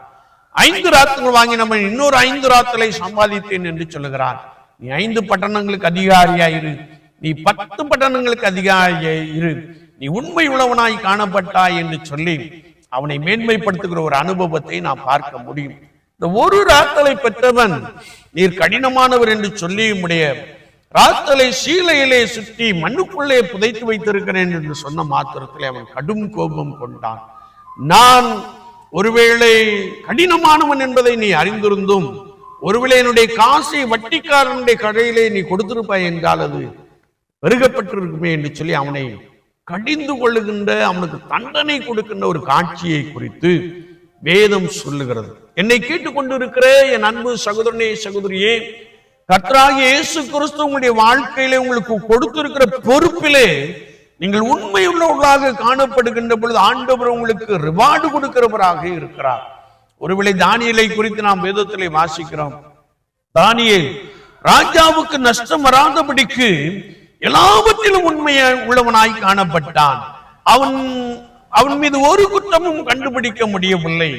5 ராத்தல் வாங்கினவன் இன்னொரு 5 ராத்தலை சம்பாதித்தேன் என்று சொல்லுகிறான். நீ 5 பட்டணங்களுக்கு அதிகாரியாயிரு, நீ 10 பட்டணங்களுக்கு அதிகாரியாயிரு, நீ உண்மை உள்ளவனாய் காணப்பட்டாய் என்று சொல்லி அவனை மேன்மைப்படுத்துகிற ஒரு அனுபவத்தை நாம் பார்க்க முடியும். இந்த ஒரு ராத்தலை பெற்றவன், நீர் கடினமானவர் என்று சொல்லி உம்முடைய ராத்தலை சீலையிலே சுற்றி மண்ணுக்குள்ளே புதைத்து வைத்திருக்கிறேன் என்று சொன்ன மாத்திரத்திலே அவன் கடும் கோபம் கொண்டான். நான் ஒருவேளை கடினமானவன் என்பதை நீ அறிந்திருந்தும், ஒருவேளை என்னுடைய காசை வட்டிக்காரனுடைய கடையிலே நீ கொடுத்திருப்பாய் என்றால் அது பெருகப்பட்டிருக்குமே என்று சொல்லி அவனை கடிந்து கொள்ளுகின்ற, அவனுக்கு தண்டனை கொடுக்கின்ற ஒரு காட்சியை குறித்து வேதம் சொல்லுகிறது. என்னை கேட்டுக்கொண்டிருக்கிற என் அன்பு சகோதரனே சகோதரியே, கர்த்தராகிய இயேசு கிறிஸ்து உங்களுடைய வாழ்க்கையிலே உங்களுக்கு கொடுத்திருக்கிற பொறுப்பிலே நீங்கள் உண்மையுள்ளவர்களாக காணப்படுகின்ற பொழுது ஆண்டவர் உங்களுக்கு ரிவார்டு கொடுக்கிறவராக இருக்கிறார். ஒருவேளை தானியேலை குறித்து நாம் வேதத்திலே வாசிக்கிறோம். தானியேல் ராஜாவுக்கு நஷ்டம் வராதபடிக்கு எல்லாவற்றிலும் உண்மையை உள்ளவனாய் காணப்பட்டான். அவன் மீது ஒரு குற்றமும் கண்டுபிடிக்க முடியவில்லை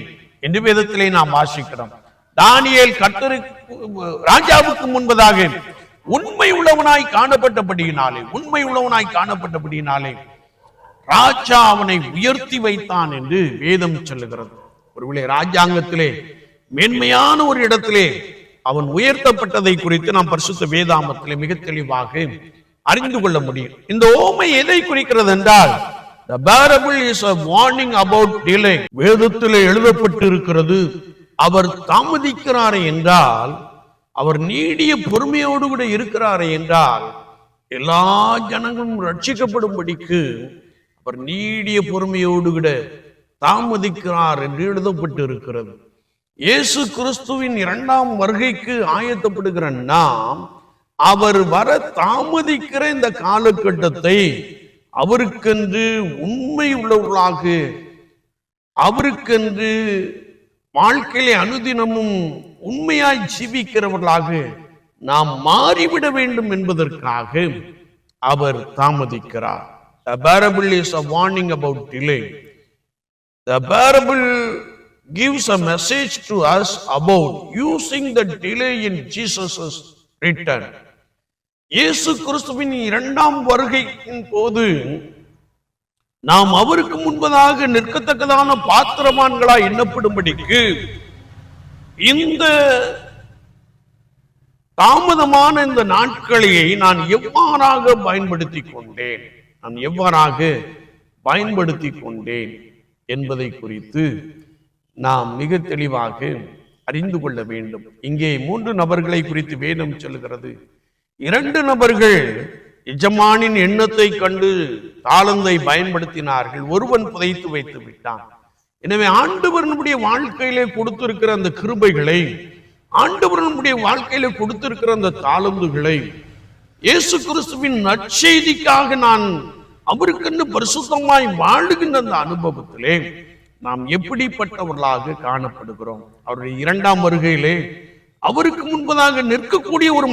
என்று வேதத்திலே நாம் வாசிக்கிறோம். தானியேல் ராஜாவுக்கு முன்பதாக உண்மை உள்ளவனாய் காணப்பட்டபடியினாலே ராஜா அவனை உயர்த்தி வைத்தான் என்று வேதம் சொல்லுகிறது. ஒருவேளை ராஜாங்கத்திலே மேன்மையான ஒரு இடத்திலே அவன் உயர்த்தப்பட்டதை குறித்து நாம் பரிசுத்த வேதாமத்திலே மிக தெளிவாக அறிந்து கொள்ள முடியும். இந்த ஓமை எதை குறிக்கிறது என்றால், the parable is a warning about delay. வேதத்திலே எழுதப்பட்டு இருக்கிறது, அவர் தாமதிக்கிறாரே என்றால், அவர் நீடிய பொறுமையோடு கூட இருக்கிறாரே என்றால், எல்லா ஜனங்களும் ரட்சிக்கப்படும்படிக்கு அவர் நீடிய பொறுமையோடு கூட தாமதிக்கிறார் என்று எழுதப்பட்டு இருக்கிறது. இயேசு கிறிஸ்துவின் 2ஆம் வருகைக்கு ஆயத்தப்படுகிற நாம் அவர் வர தாமதிக்கிற இந்த காலகட்டத்தை அவருக்கென்று உண்மை உள்ளவர்களாக, அவருக்கென்று வாழ்க்கையிலே அனுதினமும் உண்மையாய் ஜீவிக்கிறவர்களாக நாம் மாறிவிட வேண்டும் என்பதற்காக அவர் தாமதிக்கிறார். The parable is a warning about delay. The parable gives a message to us about using the delay in Jesus' return. இயேசு கிறிஸ்துவின் 2ஆம் வருகையின் போது நாம் அவருக்கு முன்பதாக நிற்கத்தக்கதான பாத்திரமான்களாய் எண்ணப்படும்படிக்கு இந்த தாமதமான இந்த நாட்களையை நான் எவ்வாறாக பயன்படுத்தி கொண்டேன் என்பதை குறித்து நாம் மிக தெளிவாக அறிந்து கொள்ள வேண்டும். இங்கே 3 நபர்களை குறித்து வேதம் சொல்லுகிறது. 2 நபர்கள் எஜமானின் எண்ணத்தை கண்டு தாளந்தை பயன்படுத்தினார்கள், ஒருவன் புதைத்து வைத்து விட்டான். எனவே ஆண்டவருடைய வாழ்க்கையிலே கொடுத்திருக்கிற அந்த கிருபைகளை, ஆண்டவருடைய வாழ்க்கையிலே கொடுத்திருக்கிற அந்த தாளந்துகளை இயேசு கிறிஸ்துவின் நற்செய்திக்காக நான் அவருக்கென்று பரிசுத்தமாய் வாழுகின்ற அந்த அனுபவத்திலே நாம் எப்படிப்பட்டவர்களாக காணப்படுகிறோம். அவருடைய 2ஆம் வருகையிலே அவருக்கு முன்பதாக நிற்கக்கூடிய ஒரு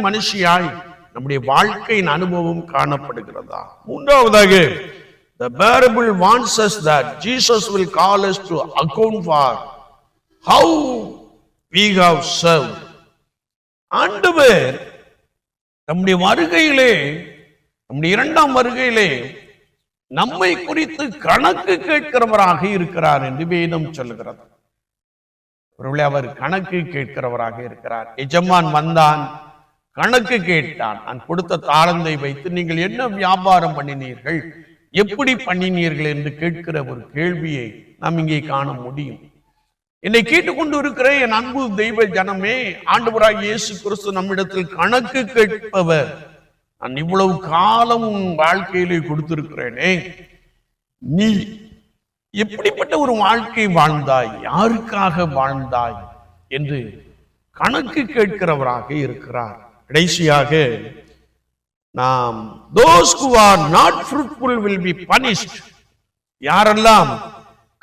மனுஷியாய் நம்முடைய வாழ்க்கையின் அனுபவம் காணப்படுகிறதா? 3ஆவதாக, the parable warns us that Jesus will call us to account for how we have served. ஆண்டவர் நம்முடைய வருகையிலே, நம்முடைய 2ஆம் வருகையிலே நம்மை குறித்து கணக்கு கேட்கிறவராக இருக்கிறார் என்று வேதம் சொல்லுகிறது. ஒருவேளை அவர் கணக்கு கேட்கிறவராக இருக்கிறார். எஜமான் வந்தான், கணக்கு கேட்டான். நான் கொடுத்த தாளந்தை வைத்து நீங்கள் என்ன வியாபாரம் பண்ணினீர்கள், எப்படி பண்ணினீர்கள் என்று கேட்கிற ஒரு கேள்வியை நாம் இங்கே காண முடியும். என்னை கேட்டுக்கொண்டு இருக்கிற என் அன்பு தெய்வ ஜனமே, ஆண்டவராகிய இயேசு கிறிஸ்து நம்மிடத்தில் கணக்கு கேட்பவர். நான் இவ்வளவு காலம் உன் வாழ்க்கையிலே கொடுத்திருக்கிறேனே, நீ எப்படிப்பட்ட ஒரு வாழ்க்கை வாழ்ந்தாய், யாருக்காக வாழ்ந்தாய் என்று கணக்கு கேட்கிறவராக இருக்கிறார். கடைசியாக நாம் those who are not fruitful will be punished. யாரெல்லாம்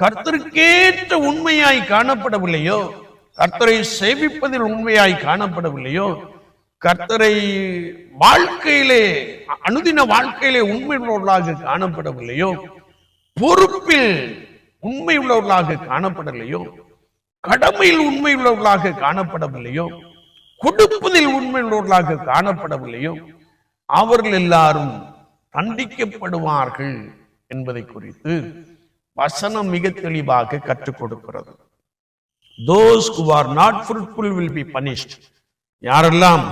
கர்த்தருக்கேற்ற உண்மையாய் காணப்படவில்லையோ, கர்த்தரை சேவிப்பதில் உண்மையாய் காணப்படவில்லையோ, கர்த்தரை வாழ்க்கையிலே அனுதின வாழ்க்கையிலே உண்மை உள்ளவர்களாக காணப்படவில்லையோ, பொறுப்பில் உண்மை உள்ளவர்களாக காணப்படவில்லையோ, கடமையில் உண்மை உள்ளவர்களாக காணப்படவில்லையோ, கொடுப்பதில் உண்மை உள்ளவர்களாக காணப்படவில்லையோ, அவர்கள் எல்லாரும் தண்டிக்கப்படுவார்கள் என்பதை குறித்து வசனம் மிக தெளிவாக கற்றுக் கொடுக்கிறது. Those who are not fruitful will be punished. யாரெல்லாம்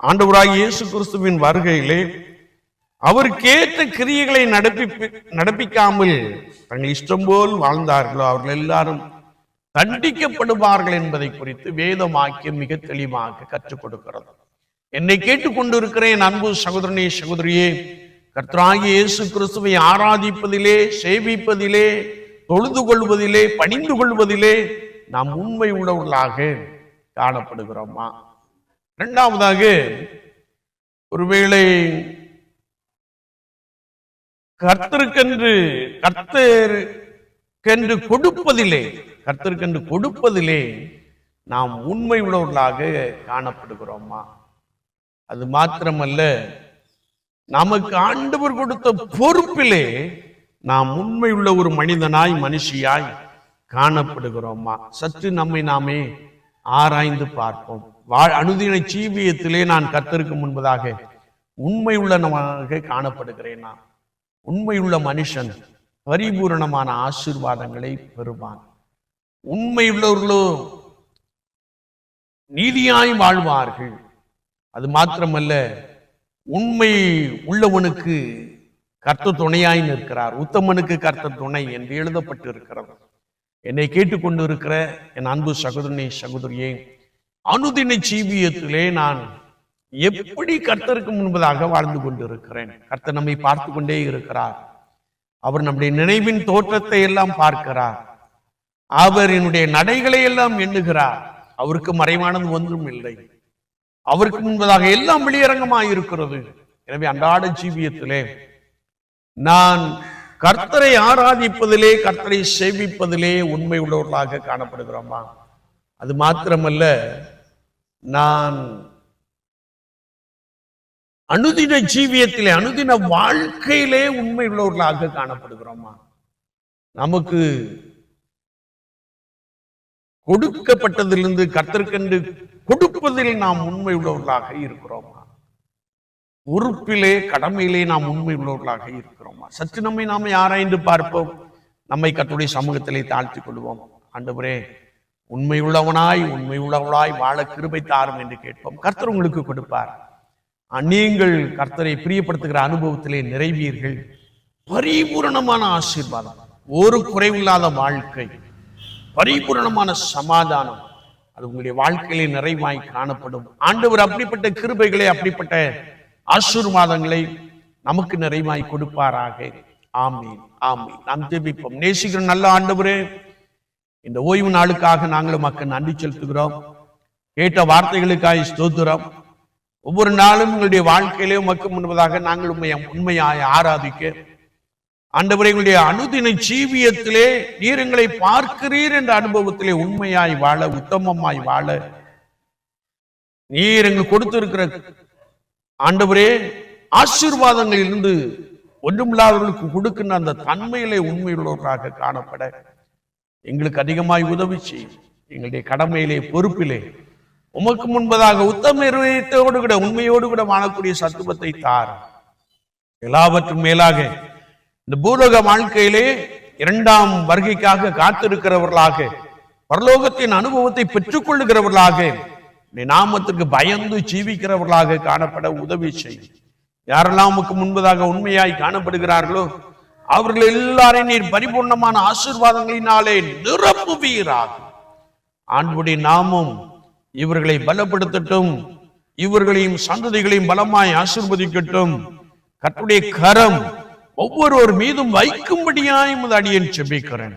ஆண்டவராகிய இயேசு கிறிஸ்துவின் வருகையிலே அவருக்கேற்ற கிரியைகளை நடப்பிக்காமல் தங்கள் இஷ்டம் போல் வாழ்ந்தார்களோ, அவர்கள் எல்லாரும் தண்டிக்கப்படுவார்கள் என்பதை குறித்து வேதவாக்கியம் மிக தெளிவாக கற்றுக் கொடுக்கிறது. என்னை கேட்டுக்கொண்டிருக்கிற என் அன்பு சகோதரனே, சகோதரியே, கர்த்தராகிய இயேசு கிறிஸ்துவை ஆராதிப்பதிலே, சேவிப்பதிலே, தொழுது கொள்வதிலே, பணிந்து கொள்வதிலே நாம் உண்மை உள்ளவர்களாக காணப்படுகிறோமா? இரண்டாவதாக, ஒருவேளை கர்த்தருக்கென்று கொடுப்பதிலே நாம் உண்மை உள்ளவர்களாக காணப்படுகிறோமா? அது மாத்திரமல்ல, நமக்கு ஆண்டவர் கொடுத்த பொறுப்பிலே நாம் உண்மையுள்ள ஒரு மனுஷியாய் காணப்படுகிறோமா? சற்று நம்மை நாமே ஆராய்ந்து பார்ப்போம். அனுதின ஜீவியத்திலே நான் கர்த்தருக்கு முன்பதாக உண்மையுள்ளவனாக காணப்படுகிறேனா? உண்மையுள்ள மனுஷன் பரிபூரணமான ஆசீர்வாதங்களை பெறுவான். உண்மையுள்ளவர்களோ நீதியாய் வாழ்வார்கள். அது மாத்திரமல்ல, உண்மை உள்ளவனுக்கு கர்த்தர் துணையாய் நிற்கிறார். உத்தமனுக்கு கர்த்தர் துணை என்று எழுதப்பட்டு இருக்கிறது. என்னை கேட்டுக்கொண்டு இருக்கிற என் அன்பு சகோதரனே, சகோதரியே, அனுதின ஜீவியத்திலே நான் எப்படி கர்த்தருக்கு முன்பதாக வாழ்ந்து கொண்டிருக்கிறேன்? கர்த்தர் நம்மை பார்த்து கொண்டே இருக்கிறார். அவர் நம்முடைய நினைவின் தோற்றத்தை எல்லாம் பார்க்கிறார். அவர் என்னுடைய நடைகளை எல்லாம் எண்ணுகிறார். அவருக்கு மறைவானது ஒன்றும் இல்லை. அவருக்கு முன்பதாக எல்லாம் வெளியரங்கமாக இருக்கிறது. எனவே அன்றாட ஜீவியத்திலே நான் கர்த்தரை ஆராதிப்பதிலே, கர்த்தரை சேவிப்பதிலே உண்மை உள்ளவர்களாக காணப்படுகிறோமா? அது மாத்திரமல்ல, நான் அனுதின ஜீவியத்திலே, அனுதின வாழ்க்கையிலே உண்மை உள்ளவர்களாக காணப்படுகிறோமா? நமக்கு கொடுக்கப்பட்டதிலிருந்து கர்த்தருக்கென்று கொடுப்பதில் நாம் உண்மை உள்ளவர்களாக இருக்கிறோமா? பொறுப்பிலே, கடமையிலே நாம் உண்மை உள்ளவர்களாக இருக்கிறோமா? சற்று நம்மை நாமே ஆராய்ந்து பார்ப்போம். நம்மை கர்த்தருடைய சமூகத்திலே தாழ்த்திக் கொள்வோம். ஆண்டவரே, உண்மை உள்ளவளாய் வாழ கிருபை தாரும் என்று கேட்போம். கர்த்தர் உங்களுக்கு கொடுப்பார். நீங்கள் கர்த்தரை பிரியப்படுத்துகிற அனுபவத்திலே நிறைவீர்கள். பரிபூரணமான ஆசீர்வாதம், ஒரு குறைவில்லாத வாழ்க்கை, பரிபூரணமான சமாதானம், அது உங்களுடைய வாழ்க்கையிலே நிறைவாய் காணப்படும். ஆண்டவர் அப்படிப்பட்ட கிருபைகளை, அப்படிப்பட்ட ஆசீர்வாதங்களை நமக்கு நிறைவாய் கொடுப்பாராக. ஆமீன், ஆமீன். நாம் ஜெபிப்போம். நேசிக்கிற நல்ல ஆண்டவரே, இந்த ஓய்வு நாளுக்காக நாங்களும் மக்கள் நன்றி செலுத்துகிறோம். கேட்ட வார்த்தைகளுக்காக ஸ்தோத்திரம். ஒவ்வொரு நாளும் உங்களுடைய வாழ்க்கையிலே உமக்கு முன்பதாக நாங்கள் உண்மையாய் ஆராதிக்க, ஆண்டவரே, எங்களுடைய அனுதின ஜீவியத்திலே நீர் எங்களை பார்க்கிறீர் என்ற அனுபவத்திலே உண்மையாய் வாழ, உத்தமமாய் வாழ நீர் எங்களுக்கு கொடுத்திருக்கிற ஆண்டவரே ஆசீர்வாதங்களிலிருந்து ஒன்றுமில்லாதவர்களுக்கு கொடுக்கின்ற அந்த தன்மையிலே உண்மையுள்ளவர்களாக காணப்பட எங்களுக்கு அதிகமாய் உதவி செய்யும். எங்களுடைய கடமையிலே, பொறுப்பிலே உமக்கு முன்பதாக உத்தம இருதயத்தோடு கூட, உண்மையோடு கூட வாழக்கூடிய சத்துவத்தை தார். எல்லாவற்றும் மேலாக இந்த பூலோக வாழ்க்கையிலே இரண்டாம் வருகைக்காக காத்திருக்கிறவர்களாக, பரலோகத்தின் அனுபவத்தை பெற்றுக் கொள்ளுகிறவர்களாக, நாமத்திற்கு பயந்து ஜீவிக்கிறவர்களாக காணப்பட உதவி செய்யும். யாரெல்லாம் உமக்கு முன்பதாக உண்மையாய் காணப்படுகிறார்களோ அவர்கள் எல்லாரையும் நீர் பரிபூர்ணமான ஆசீர்வாதங்களினாலே நிரப்புவீராக. ஆண்டவருடைய நாமம் இவர்களை பலப்படுத்தட்டும், இவர்களையும் சந்ததிகளையும் பலமாய் ஆசீர்வதிக்கட்டும். கர்த்தருடைய கரம் ஒவ்வொருவர் மீதும் வைக்கும்படியாய் அடியேன் ஜெபிக்கிறேன்.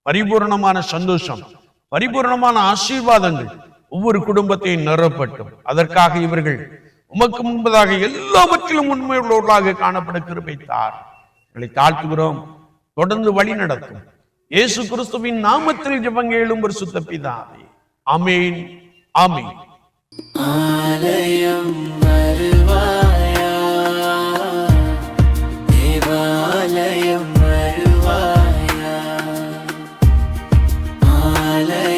பரிபூர்ணமான சந்தோஷம், பரிபூர்ணமான ஆசீர்வாதங்கள் ஒவ்வொரு குடும்பத்தையும் நிரப்பட்டும். அதற்காக இவர்கள் உமக்கு முன்பதாக எல்லாவற்றிலும் உண்மையுள்ளவர்களாக காணப்பட கிருபை தார். எங்களை தாழ்த்துகிறோம். தொடர்ந்து வழி நடத்தும். இயேசு கிறிஸ்துவின் நாமத்தில் ஜெபங்கேளும் பரிசுத்த பிதாவே. ஆமென், ஆமென். ஆலயம் வருவாயா, தேவாலயம் வருவாயா, ஆலயம்